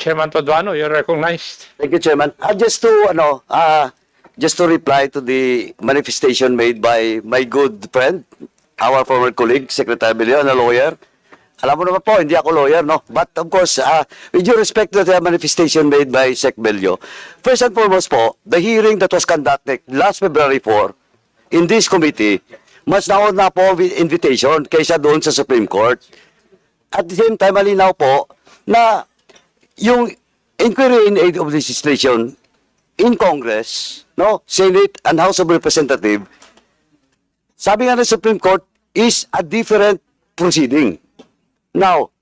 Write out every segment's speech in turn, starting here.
Chairman Toduano, you're recognized. Thank you, Chairman. Just to reply to the manifestation made by my good friend, our former colleague, Secretary Bello, a lawyer. Alam mo naman po, hindi ako lawyer, no? But of course, with due respect to the manifestation made by Sec Bello, first and foremost po, the hearing that was conducted last February 4 in this committee, mas naon na po with invitation kaysa doon sa Supreme Court. At the same time, malinaw po na yung inquiry in aid of legislation in Congress, no, Senate and House of Representatives, sabi nga ng Supreme Court, is a different proceeding. Now,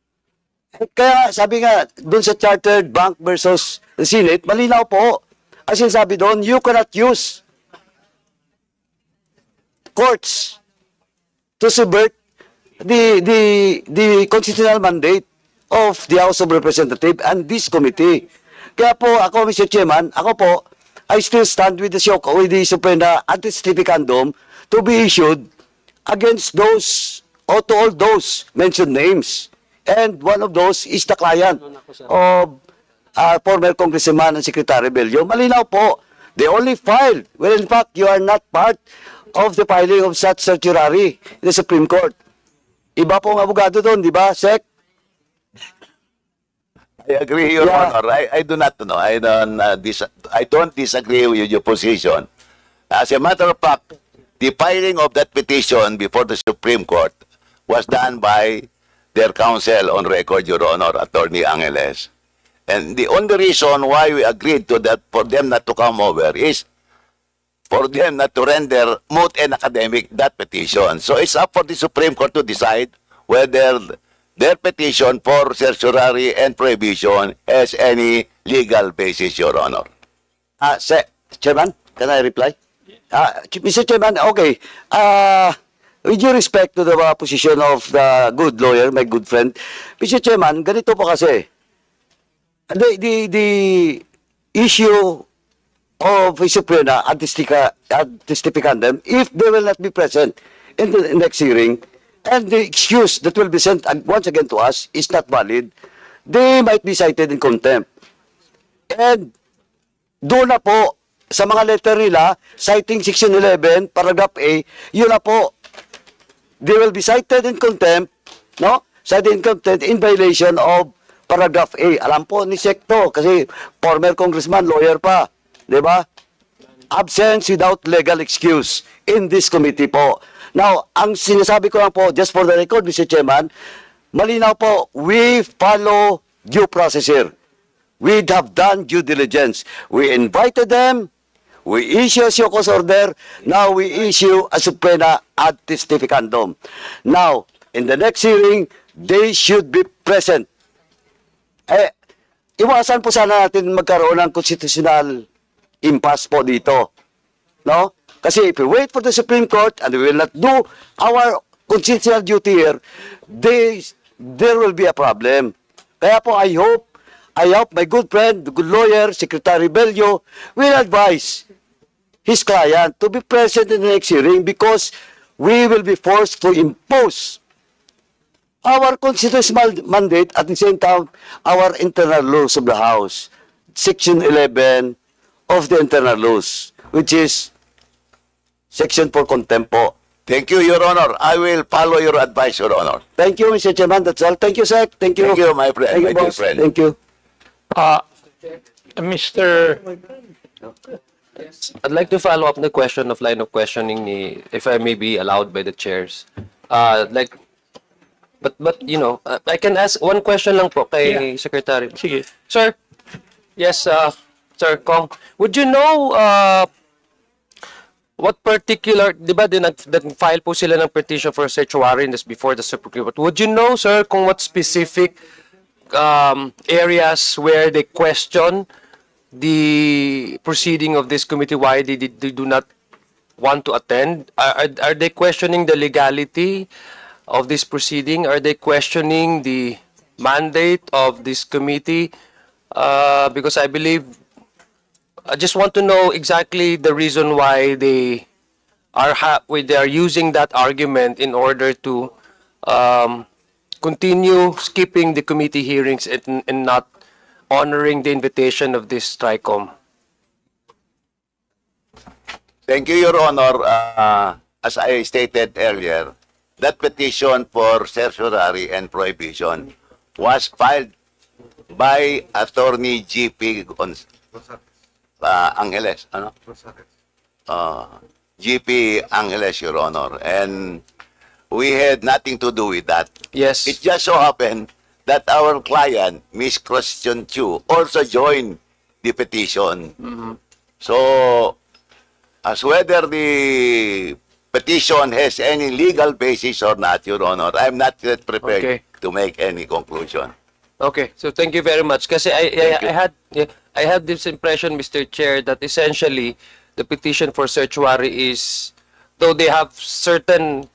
kaya sabi nga doon sa Chartered Bank versus the Senate, malinaw po. As sabi doon, you cannot use courts to subvert the constitutional mandate of the House of Representatives and this committee. Kaya po ako, Mr. Chairman, ako po, I still stand with the Suprema Anti-Stificandum to be issued against those or to all those mentioned names. And one of those is the client of former Congressman and Secretary Bello. Malinaw po, they only filed. Well, in fact, you are not part of the filing of such certiorari in the Supreme Court. Iba pong abogado doon, di ba, Sec? I agree, Your Honor. I do not know. I don't disagree with your position. As a matter of fact, the filing of that petition before the Supreme Court was done by their counsel on record, Your Honor, Attorney Angeles. And the only reason why we agreed to that for them not to come over is for them not to render moot and academic that petition. So it's up for the Supreme Court to decide whether their petition for certiorari and prohibition has any legal basis, Your Honor. Chairman, can I reply? Mr. Chairman, okay. With due respect to the position of the good lawyer, my good friend, Mr. Chairman, ganito po kasi. The issue of Suprema Anti-Stificandum, if they will not be present in the next hearing, and the excuse that will be sent once again to us is not valid, they might be cited in contempt. And doon na po, sa mga letter nila, citing Section 11, Paragraph A, yun na po, they will be cited in contempt, no? Cited in contempt in violation of Paragraph A. Alam po ni Secto, kasi former congressman, lawyer pa, di ba? Absence without legal excuse in this committee po. Now, ang sinasabi ko lang po, just for the record, Mr. Chairman, malinaw po, we follow due process here. We have done due diligence. We invited them, we issue a show cause order, now we issue a subpoena Anti-Stificandum. Now, in the next hearing, they should be present. Iwasan po sana natin magkaroon ng constitutional impasse po dito. No? Kasi if we wait for the Supreme Court and we will not do our constitutional duty here, there will be a problem. Kaya po I hope my good friend, the good lawyer, Secretary Bello, will advise his client to be present in the next hearing because we will be forced to impose our constitutional mandate at the same time our internal laws of the House, Section 11 of the internal laws, which is Section for contempt po. Thank you, Your Honor. I will follow your advice, Your Honor. Thank you, Mr. Chairman. That's all. Thank you, Sec. Thank you. Thank you, my friend. Thank you, my dear boss. friend. Thank you. Mr. I'd like to follow up the question of line of questioning, if I may be allowed by the chairs. But you know, I can ask one question lang po kay Secretary. Sige. Sir, yes, Sir Kong, would you know what particular, di ba, file po sila ng petition for search warrant before the Supreme Court. Would you know, sir, kung what specific areas where they question the proceeding of this committee, why they do not want to attend? Are they questioning the legality of this proceeding? Are they questioning the mandate of this committee? Because I believe, I just want to know exactly the reason why they are using that argument in order to continue skipping the committee hearings and not honoring the invitation of this TRICOM. Thank you, Your Honor. As I stated earlier, that petition for certiorari and prohibition was filed by Attorney G.P. Angeles. Ano? G.P. Angeles, Your Honor. And we had nothing to do with that. Yes. It just so happened that our client, Miss Christian Chu, also joined the petition. So, as whether the petition has any legal basis or not, Your Honor, I'm not yet prepared Okay. to make any conclusion. Okay, so thank you very much. Kasi I had this impression, Mr. Chair, that essentially the petition for certiorari is, though they have certain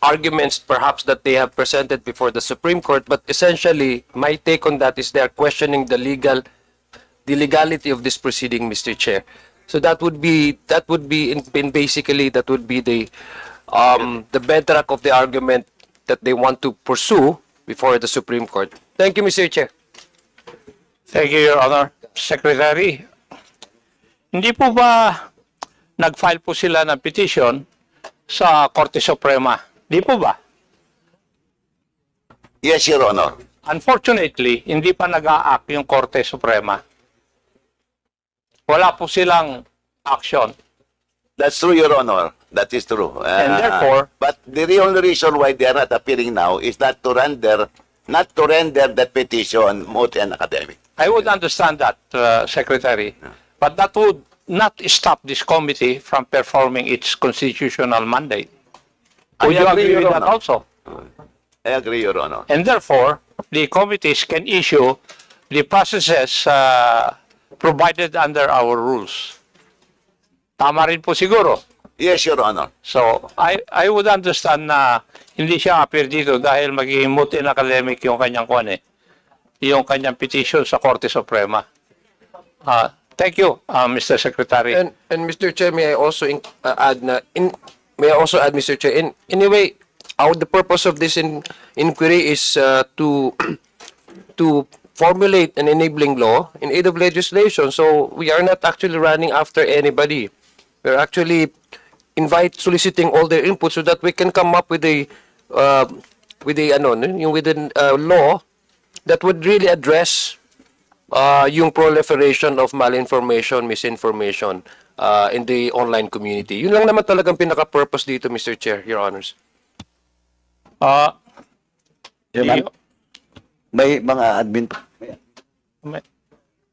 arguments perhaps that they have presented before the Supreme Court, but essentially my take on that is they are questioning the legality of this proceeding, Mr. Chair. So that would be in basically that would be the bedrock of the argument that they want to pursue before the Supreme Court. Thank you, Mr. Chair. Thank you, Your Honor. Secretary, hindi po ba nag-file po sila ng petition sa Korte Suprema? Di po ba? Yes, Your Honor. Unfortunately, hindi pa nag-a-act yung Korte Suprema. Wala po silang action. That's true, Your Honor. That is true. And therefore- but the only reason why they are not appearing now is not to render that petition moot and academic. I would understand that, Secretary. But that would not stop this committee from performing its constitutional mandate. Would you agree with that also? I agree, Your Honor. And therefore, the committees can issue the processes provided under our rules. Tama rin po siguro. Yes, Your Honor. So, I would understand na hindi siya appear dito dahil magiging moot and academic yung kanyang yung kanyang petition sa Korte Suprema. Thank you, Mr. Secretary. And Mr. Chair, may I also add, Mr. Chair, anyway, the purpose of this inquiry is to formulate an enabling law in aid of legislation. So we are not actually running after anybody. We're actually soliciting all their input so that we can come up with a law that would really address yung proliferation of malinformation, misinformation in the online community. Yun lang naman talagang pinaka-purpose dito, Mr. Chair, Your Honors. May mga admin.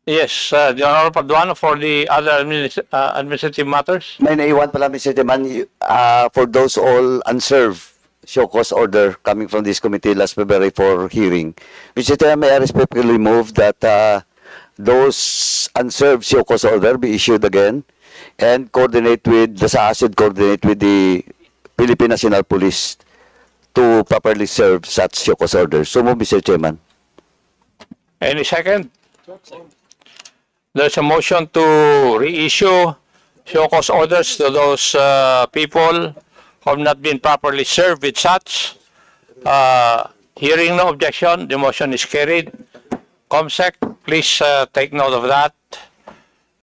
Yes, the Honorable Paduano for the other administrative matters. May naiwan pala, Mr. Chairman, for those all unserved show cause order coming from this committee last February for hearing. Mr. Chairman, may I respectfully move that those unserved show cause order be issued again and coordinate with the SAAS coordinate with the Philippine National Police to properly serve such show cause orders. So move, Mr. Chairman. Any second? There's a motion to reissue show cause orders to those people who have not been properly served with such. Hearing no objection, the motion is carried. COMSEC, please take note of that.